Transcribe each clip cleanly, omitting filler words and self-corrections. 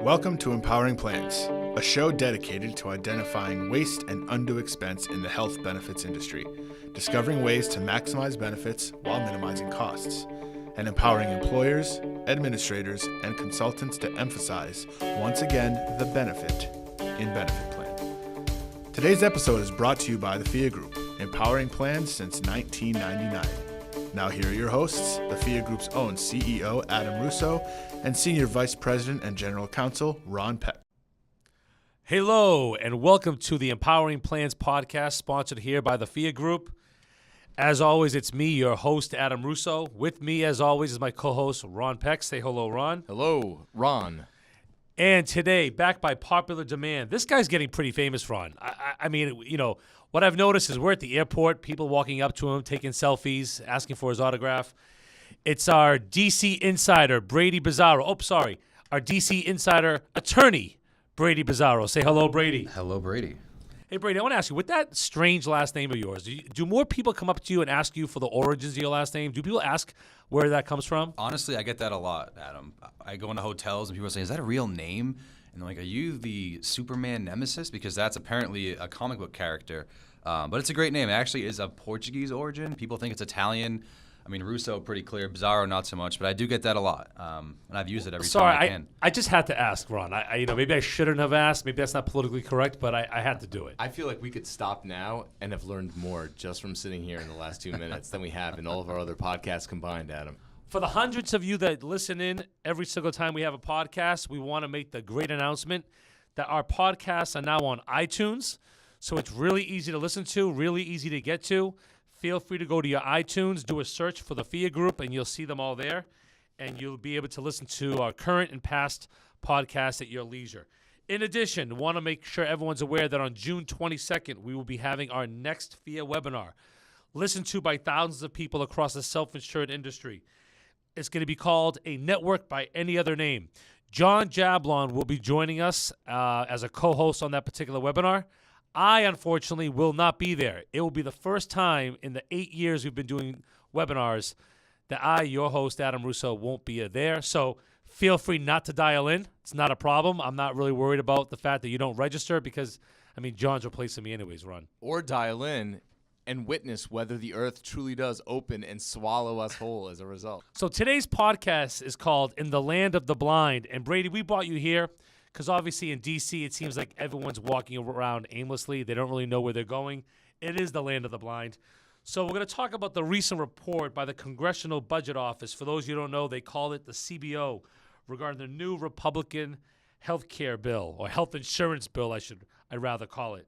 Welcome to Empowering Plans, a show dedicated to identifying waste and undue expense in the health benefits industry, discovering ways to maximize benefits while minimizing costs, and empowering employers, administrators, and consultants to emphasize, once again, the benefit in benefit plan. Today's episode is brought to you by the Phia Group, empowering plans since 1999. Now here are your hosts, the Phia Group's own CEO, Adam Russo, and Senior Vice President and General Counsel, Ron Peck. Hello, and welcome to the Empowering Plans podcast, sponsored here by the Phia Group. As always, it's me, your host, Adam Russo. With me, as always, is my co-host, Ron Peck. Say hello, Ron. Hello, Ron. And today, back by popular demand, this guy's getting pretty famous, Ron. I mean, you know, what I've noticed is we're at the airport, people walking up to him, taking selfies, asking for his autograph. It's our DC insider, Brady Bizarro. Our DC insider, Attorney Brady Bizarro. Say hello, Brady. Hello, Brady. Hey, Brady, I want to ask you, with that strange last name of yours, do more people come up to you and ask you for the origins of your last name? Do people ask where that comes from? Honestly, I get that a lot, Adam. I go into hotels and people say, is that a real name? And they're like, are you the Superman nemesis? Because that's apparently a comic book character. But it's a great name. It actually is of Portuguese origin. People think it's Italian. I mean, Russo, pretty clear. Bizarro, not so much. But I do get that a lot. And I've used it every time I can. I just had to ask, Ron. Maybe I shouldn't have asked. Maybe that's not politically correct, but I had to do it. I feel like we could stop now and have learned more just from sitting here in the last 2 minutes than we have in all of our other podcasts combined, Adam. For the hundreds of you that listen in every single time we have a podcast, we want to make the great announcement that our podcasts are now on iTunes. So it's really easy to listen to, really easy to get to. Feel free to go to your iTunes, do a search for the Phia Group, and you'll see them all there. And you'll be able to listen to our current and past podcasts at your leisure. In addition, want to make sure everyone's aware that on June 22nd, we will be having our next Phia webinar, listened to by thousands of people across the self-insured industry. It's going to be called A Network by Any Other Name. John Jablon will be joining us as a co-host on that particular webinar. I, unfortunately, will not be there. It will be the first time in the 8 years we've been doing webinars that I, your host, Adam Russo, won't be there. So feel free not to dial in. It's not a problem. I'm not really worried about the fact that you don't register because, John's replacing me anyways, Ron. Or dial in and witness whether the earth truly does open and swallow us whole as a result. So today's podcast is called In the Land of the Blind. And Brady, we brought you here because obviously in D.C. it seems like everyone's walking around aimlessly. They don't really know where they're going. It is the land of the blind. So we're going to talk about the recent report by the Congressional Budget Office. For those you don't know, they call it the CBO, regarding the new Republican health care bill, or health insurance bill, I'd rather call it.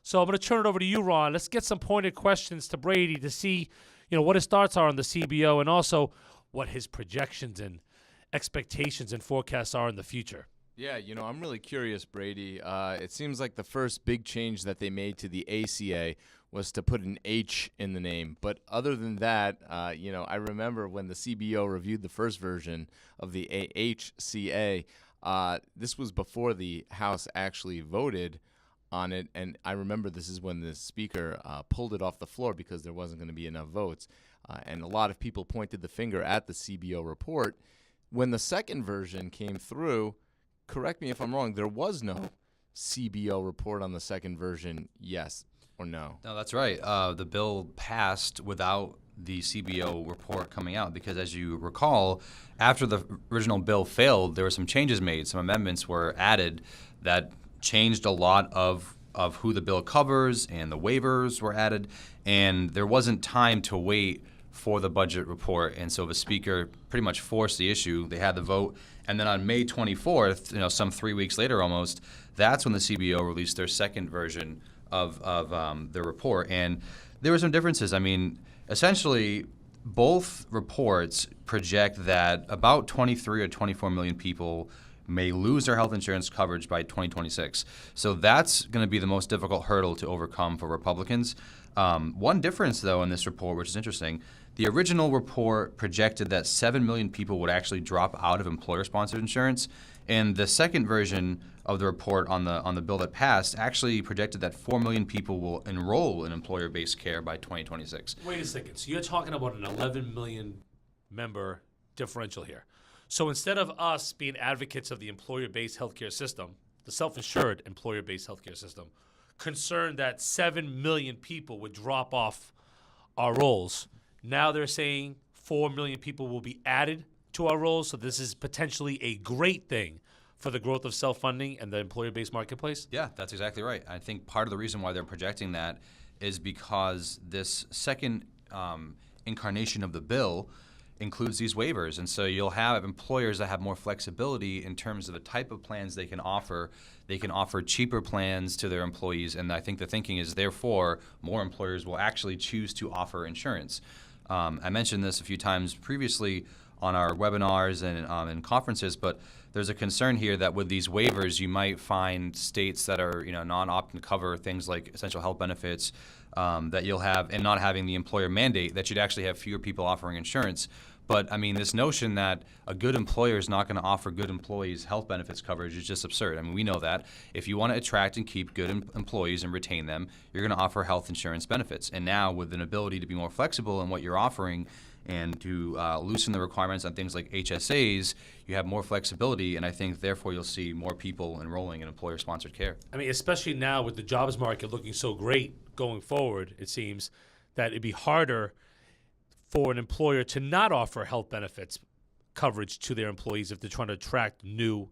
So I'm going to turn it over to you, Ron. Let's get some pointed questions to Brady to see, what his thoughts are on the CBO and also what his projections and expectations and forecasts are in the future. Yeah, I'm really curious, Brady. It seems like the first big change that they made to the AHCA was to put an H in the name. But other than that, I remember when the CBO reviewed the first version of the AHCA, this was before the House actually voted on it. And I remember this is when the speaker pulled it off the floor because there wasn't going to be enough votes. And a lot of people pointed the finger at the CBO report. When the second version came through, correct me if I'm wrong, there was no CBO report on the second version, yes or no? No, that's right. The bill passed without the CBO report coming out because, as you recall, after the original bill failed, there were some changes made. Some amendments were added that changed a lot of who the bill covers, and the waivers were added, and there wasn't time to wait for the budget report, and so the speaker pretty much forced the issue. They had the vote, and then on May 24th, some 3 weeks later almost, that's when the CBO released their second version of their report, and there were some differences. Essentially, both reports project that about 23 or 24 million people may lose their health insurance coverage by 2026. So that's going to be the most difficult hurdle to overcome for Republicans. One difference, though, in this report, which is interesting, the original report projected that 7 million people would actually drop out of employer-sponsored insurance, and the second version of the report on the bill that passed actually projected that 4 million people will enroll in employer-based care by 2026. Wait a second. So you're talking about an 11 million member differential here. So instead of us being advocates of the employer-based healthcare system, the self-insured employer-based healthcare system, concerned that 7 million people would drop off our rolls, now they're saying 4 million people will be added to our rolls. So this is potentially a great thing for the growth of self-funding and the employer-based marketplace? Yeah, that's exactly right. I think part of the reason why they're projecting that is because this second incarnation of the bill includes these waivers. And so you'll have employers that have more flexibility in terms of the type of plans they can offer. They can offer cheaper plans to their employees. And I think the thinking is, therefore, more employers will actually choose to offer insurance. I mentioned this a few times previously on our webinars and conferences, but there's a concern here that with these waivers, you might find states that are non-opt-in cover things like essential health benefits that you'll have, and not having the employer mandate that you'd actually have fewer people offering insurance. But I mean, this notion that a good employer is not going to offer good employees health benefits coverage is just absurd. I mean, we know that. If you want to attract and keep good employees and retain them, you're going to offer health insurance benefits. And now with an ability to be more flexible in what you're offering and to loosen the requirements on things like HSAs, you have more flexibility, and I think therefore you'll see more people enrolling in employer-sponsored care. I mean, especially now with the jobs market looking so great going forward, it seems that it'd be harder for an employer to not offer health benefits coverage to their employees if they're trying to attract new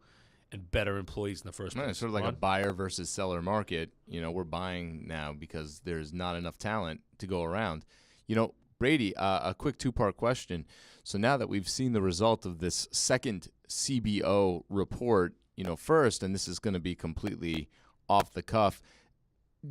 and better employees in the first place. It's sort of like a buyer versus seller market. We're buying now because there's not enough talent to go around. Brady, a quick two-part question. So now that we've seen the result of this second CBO report, first, and this is going to be completely off the cuff,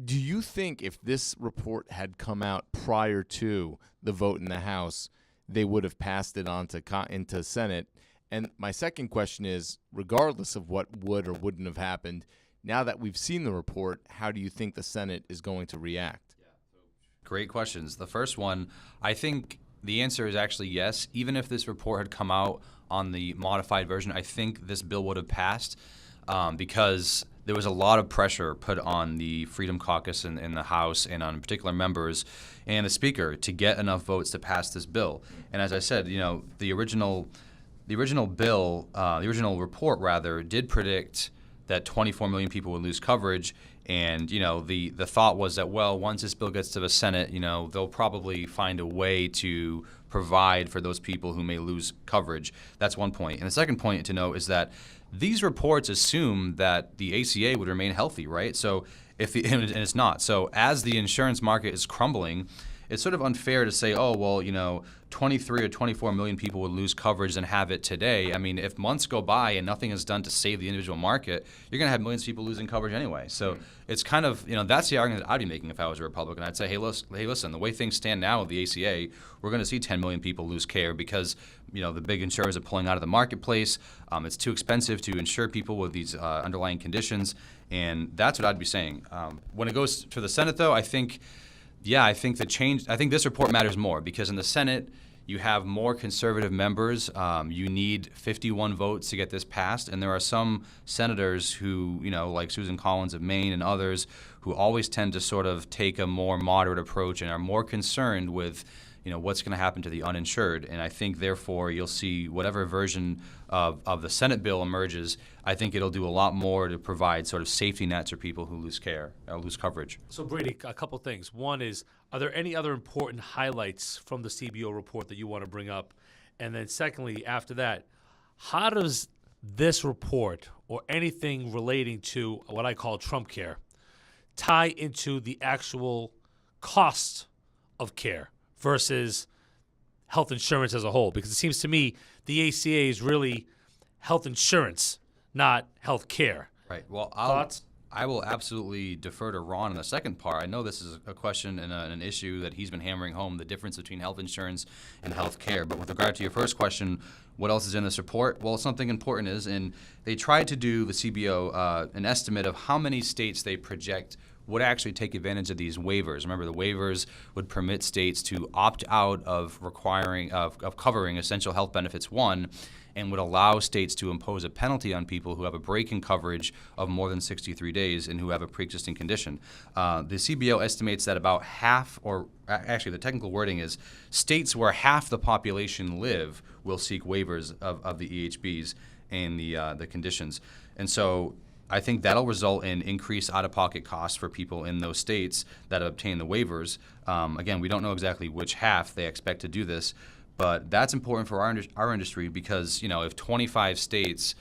do you think if this report had come out prior to the vote in the House, they would have passed it on into Senate? And my second question is, regardless of what would or wouldn't have happened, now that we've seen the report, how do you think the Senate is going to react? Great questions. The first one, I think the answer is actually yes. Even if this report had come out on the modified version, I think this bill would have passed because there was a lot of pressure put on the Freedom Caucus in the House and on particular members and the Speaker to get enough votes to pass this bill. And as I said, the original report rather did predict that 24 million people would lose coverage. And, the thought was that, well, once this bill gets to the Senate, they'll probably find a way to provide for those people who may lose coverage. That's one point. And the second point to note is that these reports assume that the ACA would remain healthy, right? So and it's not. So as the insurance market is crumbling, it's sort of unfair to say, 23 or 24 million people would lose coverage and have it today. I mean, if months go by and nothing is done to save the individual market, you're going to have millions of people losing coverage anyway. So it's kind of, that's the argument that I'd be making if I was a Republican. I'd say, hey, listen, the way things stand now with the ACA, we're going to see 10 million people lose care because, the big insurers are pulling out of the marketplace. It's too expensive to insure people with these underlying conditions. And that's what I'd be saying. When it goes to the Senate, though, I think this report matters more because in the Senate, you have more conservative members. You need 51 votes to get this passed. And there are some senators who, like Susan Collins of Maine and others, who always tend to sort of take a more moderate approach and are more concerned with, what's going to happen to the uninsured. And I think, therefore, you'll see whatever version of the Senate bill emerges, I think it'll do a lot more to provide sort of safety nets for people who lose coverage. So, Brady, a couple things. One is, are there any other important highlights from the CBO report that you want to bring up? And then secondly, after that, how does this report or anything relating to what I call Trump care tie into the actual cost of care versus health insurance as a whole? Because it seems to me the ACA is really health insurance, not health care. Right. Well, Thoughts? I will absolutely defer to Ron in the second part. I know this is a question and an issue that he's been hammering home, the difference between health insurance and health care. But with regard to your first question, what else is in this report? Well, something important is, and they tried to do, the CBO, an estimate of how many states they project would actually take advantage of these waivers. Remember, the waivers would permit states to opt out of requiring of covering essential health benefits 1, and would allow states to impose a penalty on people who have a break in coverage of more than 63 days and who have a pre-existing condition. The CBO estimates that about half, or actually the technical wording is, states where half the population live will seek waivers of the EHBs and the conditions. And so I think that'll result in increased out-of-pocket costs for people in those states that obtain the waivers. Again, we don't know exactly which half they expect to do this, but that's important for our industry because, if 25 states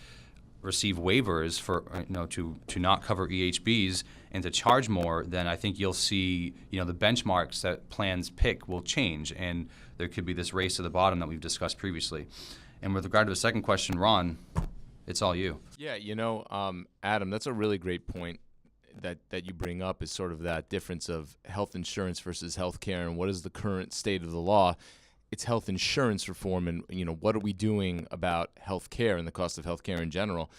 receive waivers for, to not cover EHBs and to charge more, then I think you'll see, the benchmarks that plans pick will change, and there could be this race to the bottom that we've discussed previously. And with regard to the second question, Ron, it's all you. Yeah, Adam, that's a really great point that you bring up, is sort of that difference of health insurance versus health care and what is the current state of the law. It's health insurance reform, and what are we doing about health care and the cost of health care in general.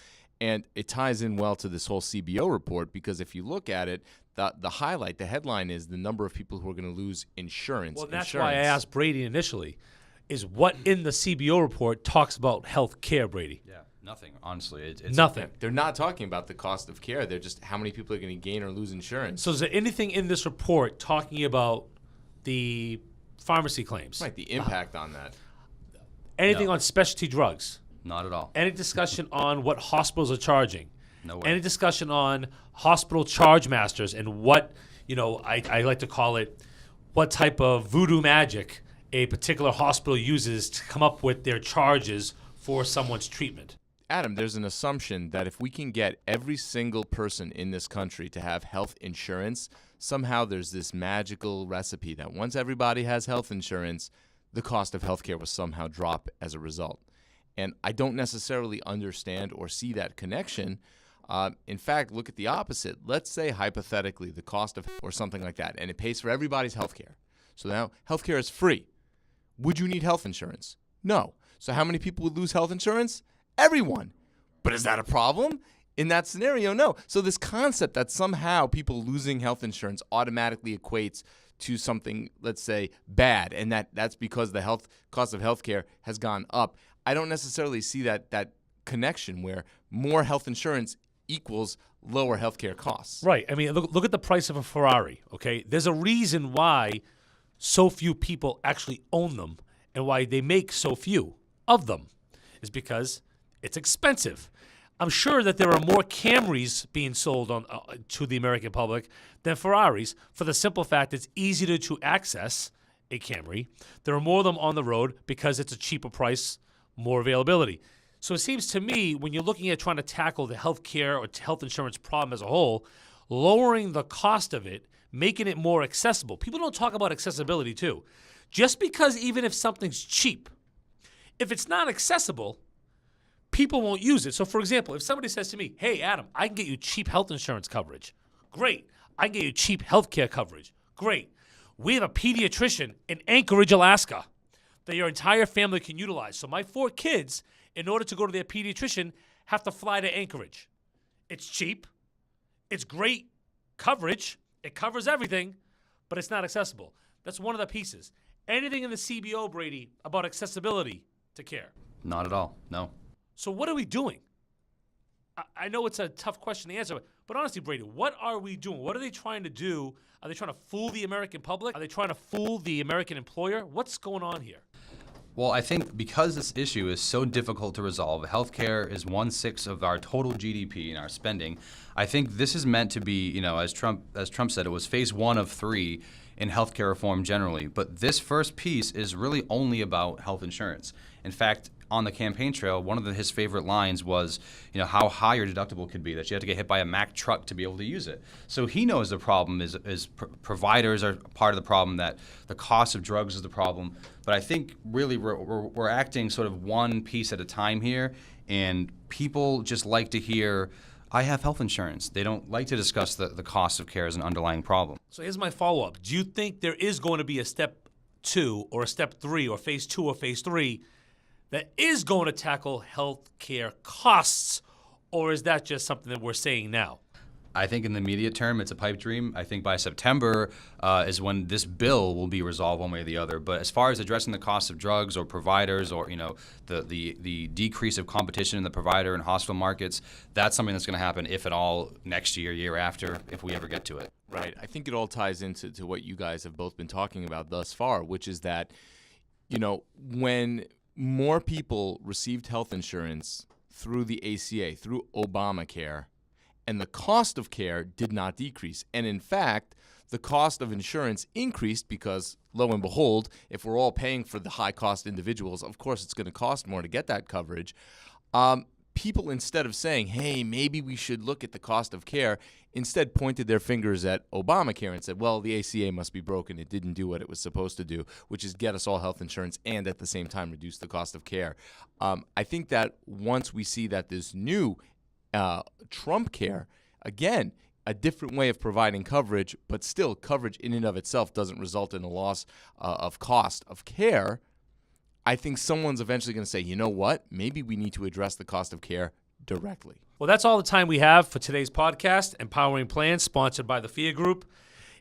And it ties in well to this whole CBO report, because if you look at it, the headline is the number of people who are going to lose insurance. Well, that's why I asked Brady initially, is what in the CBO report talks about health care, Brady? Yeah, nothing, honestly. It's nothing. They're not talking about the cost of care. They're just how many people are going to gain or lose insurance. So is there anything in this report talking about the pharmacy claims? Right, the impact on that. Anything No. on specialty drugs? Not at all. Any discussion on what hospitals are charging? No way. Any discussion on hospital charge masters and what, I like to call it, what type of voodoo magic a particular hospital uses to come up with their charges for someone's treatment? Adam, there's an assumption that if we can get every single person in this country to have health insurance, somehow there's this magical recipe that once everybody has health insurance, the cost of healthcare will somehow drop as a result. And I don't necessarily understand or see that connection. In fact, look at the opposite. Let's say hypothetically the cost of or something like that, and it pays for everybody's healthcare. So now healthcare is free. Would you need health insurance? No. So how many people would lose health insurance? Everyone. But is that a problem? In that scenario, no. So this concept that somehow people losing health insurance automatically equates to something, let's say, bad, and that's because the cost of healthcare has gone up. I don't necessarily see that connection where more health insurance equals lower healthcare costs. Right. I mean, look at the price of a Ferrari, okay? There's a reason why so few people actually own them and why they make so few of them is because it's expensive. I'm sure that there are more Camrys being sold to the American public than Ferraris for the simple fact it's easier to access a Camry. There are more of them on the road because it's a cheaper price, more availability. So it seems to me when you're looking at trying to tackle the health care or health insurance problem as a whole, lowering the cost of it, making it more accessible. People don't talk about accessibility too. Just because even if something's cheap, if it's not accessible, people won't use it. So, for example, if somebody says to me, hey, Adam, I can get you cheap health insurance coverage. Great. I can get you cheap health care coverage. Great. We have a pediatrician in Anchorage, Alaska that your entire family can utilize. So my 4 kids, in order to go to their pediatrician, have to fly to Anchorage. It's cheap. It's great coverage. It covers everything, but it's not accessible. That's one of the pieces. Anything in the CBO, Brady, about accessibility to care? Not at all. No. So what are we doing? I know it's a tough question to answer, but honestly, Brady, what are we doing? What are they trying to do? Are they trying to fool the American public? Are they trying to fool the American employer? What's going on here? Well, I think because this issue is so difficult to resolve, healthcare is 1/6 of our total GDP and our spending. I think this is meant to be, as Trump said, it was phase 1 of 3 in healthcare reform generally. But this first piece is really only about health insurance. In fact, on the campaign trail, one of his favorite lines was, how high your deductible could be, that you had to get hit by a Mack truck to be able to use it. So he knows the problem is providers are part of the problem, that the cost of drugs is the problem. But I think really we're acting sort of one piece at a time here, and people just like to hear, I have health insurance. They don't like to discuss the cost of care as an underlying problem. So here's my follow-up. Do you think there is going to be a step 2 or a step 3 or phase 2 or phase 3 that is going to tackle health care costs, or is that just something that we're saying now? I think in the immediate term, it's a pipe dream. I think by September is when this bill will be resolved one way or the other. But as far as addressing the cost of drugs or providers or, the decrease of competition in the provider and hospital markets, that's something that's going to happen, if at all, next year, year after, if we ever get to it. Right. I think it all ties into what you guys have both been talking about thus far, which is that, when more people received health insurance through the ACA, through Obamacare, and the cost of care did not decrease. And in fact, the cost of insurance increased because, lo and behold, if we're all paying for the high-cost individuals, of course it's going to cost more to get that coverage. People, instead of saying, hey, maybe we should look at the cost of care, instead pointed their fingers at Obamacare and said, well, the ACA must be broken. It didn't do what it was supposed to do, which is get us all health insurance and at the same time reduce the cost of care. I think that once we see that this new Trump care, again, a different way of providing coverage, but still coverage in and of itself doesn't result in a loss of cost of care, I think someone's eventually going to say, you know what, maybe we need to address the cost of care directly. Well, that's all the time we have for today's podcast, Empowering Plans, sponsored by the Phia Group.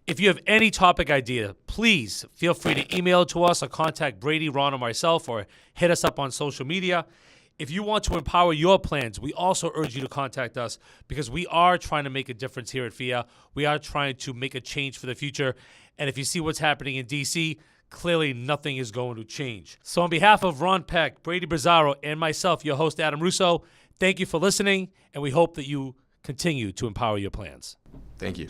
If you have any topic idea, please feel free to email it to us or contact Brady, Ron, or myself, or hit us up on social media. If you want to empower your plans, we also urge you to contact us because we are trying to make a difference here at Phia. We are trying to make a change for the future. And if you see what's happening in D.C., clearly nothing is going to change. So on behalf of Ron Peck, Brady Bizarro, and myself, your host, Adam Russo, thank you for listening, and we hope that you continue to empower your plans. Thank you.